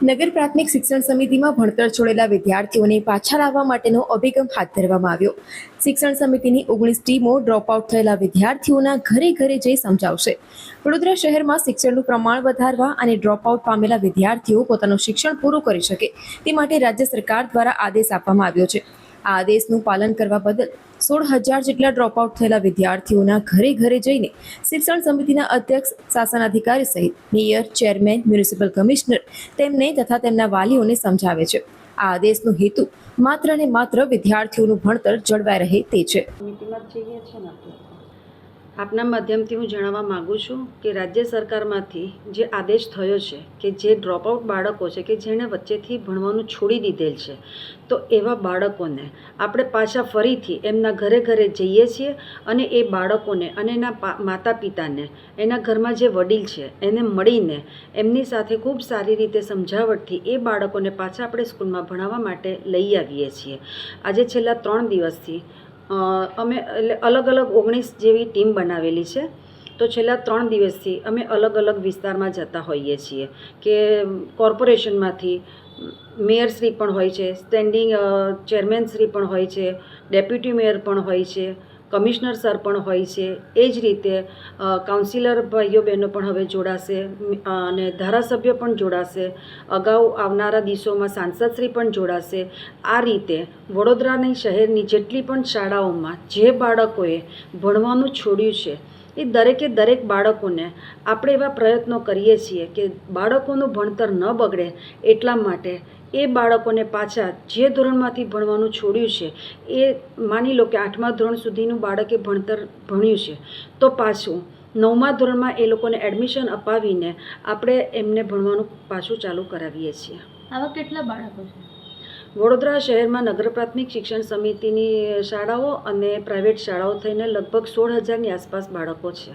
નગર પ્રાથમિક શિક્ષણ સમિતિમાં ભણતર છોડેલા વિદ્યાર્થીઓને પાછા લાવવા માટેનો અભિગમ હાથ ધરવામાં આવ્યો। શિક્ષણ સમિતિની 19 ટીમો ડ્રોપઆઉટ થયેલા વિદ્યાર્થીઓના ઘરે ઘરે જઈ સમજાવશે। વડોદરા શહેરમાં શિક્ષણનું પ્રમાણ વધારવા અને ડ્રોપઆઉટ પામેલા વિદ્યાર્થીઓ પોતાનું શિક્ષણ પૂરું કરી શકે તે માટે રાજ્ય સરકાર દ્વારા આદેશ આપવામાં આવ્યો છે। આ આદેશનું પાલન કરવા બદલ 16,000 જેટલા ડ્રોપઆઉટ થયેલા વિદ્યાર્થીઓના ઘરે ઘરે જઈને શિક્ષણ સમિતિના અધ્યક્ષ, શાસનાધિકારી સહિત મેયર, ચેરમેન, મ્યુનિસિપલ કમિશનર તેમને તથા તેમના વાલીઓને સમજાવે છે। આ આદેશનો હેતુ માત્ર ને માત્ર વિદ્યાર્થીઓનું ભણતર જળવાઈ રહે તે છે। આપના માધ્યમથી હું જણાવવા માગું છું કે રાજ્ય સરકારમાંથી જે આદેશ થયો છે કે જે ડ્રોપઆઉટ બાળકો છે કે જેણે વચ્ચેથી ભણવાનું છોડી દીધેલ છે, તો એવા બાળકોને આપણે પાછા ફરીથી એમના ઘરે ઘરે જઈએ છીએ અને એ બાળકોને અને એના માતા પિતાને, એના ઘરમાં જે વડીલ છે એને મળીને એમની સાથે ખૂબ સારી રીતે સમજાવટથી એ બાળકોને પાછા આપણે સ્કૂલમાં ભણાવવા માટે લઈ આવીએ છીએ। આજે છેલ્લા 3 દિવસથી અમે અલગ અલગ 19 જેવી ટીમ બનાવેલી છે। તો છેલ્લા 3 દિવસથી અમે અલગ અલગ વિસ્તારમાં જતા હોઈએ છીએ કે કોર્પોરેશનમાંથી મેયરશ્રી પણ હોય છે, સ્ટેન્ડિંગ ચેરમેનશ્રી પણ હોય છે, ડેપ્યુટી મેયર પણ હોય છે, કમિશનર સર પણ હોય છે, એ જ રીતે કાઉન્સિલર ભાઈઓ બહેનો પણ હવે જોડાશે અને ધારાસભ્ય પણ જોડાશે। અગાઉ આવનારા દિવસોમાં સાંસદશ્રી પણ જોડાશે। આ રીતે વડોદરાની શહેરની જેટલી પણ શાળાઓમાં જે બાળકોએ ભણવાનું છોડ્યું છે એ દરેક બાળકોને આપણે એવા પ્રયત્નો કરીએ છીએ કે બાળકોનું ભણતર ન બગડે એટલા માટે એ બાળકોને પાછા જે ધોરણમાંથી ભણવાનું છોડ્યું છે, એ માની લો કે 8મા ધોરણ સુધીનું બાળકે ભણતર ભણ્યું છે તો પાછું 9મા ધોરણમાં એ લોકોને એડમિશન અપાવીને આપણે એમને ભણવાનું પાછું ચાલુ કરાવીએ છીએ। આવા કેટલા બાળકો છે? વડોદરા શહેરમાં નગર પ્રાથમિક શિક્ષણ સમિતિની શાળાઓ અને પ્રાઇવેટ શાળાઓ થઈને લગભગ 16,000ની આસપાસ બાળકો છે।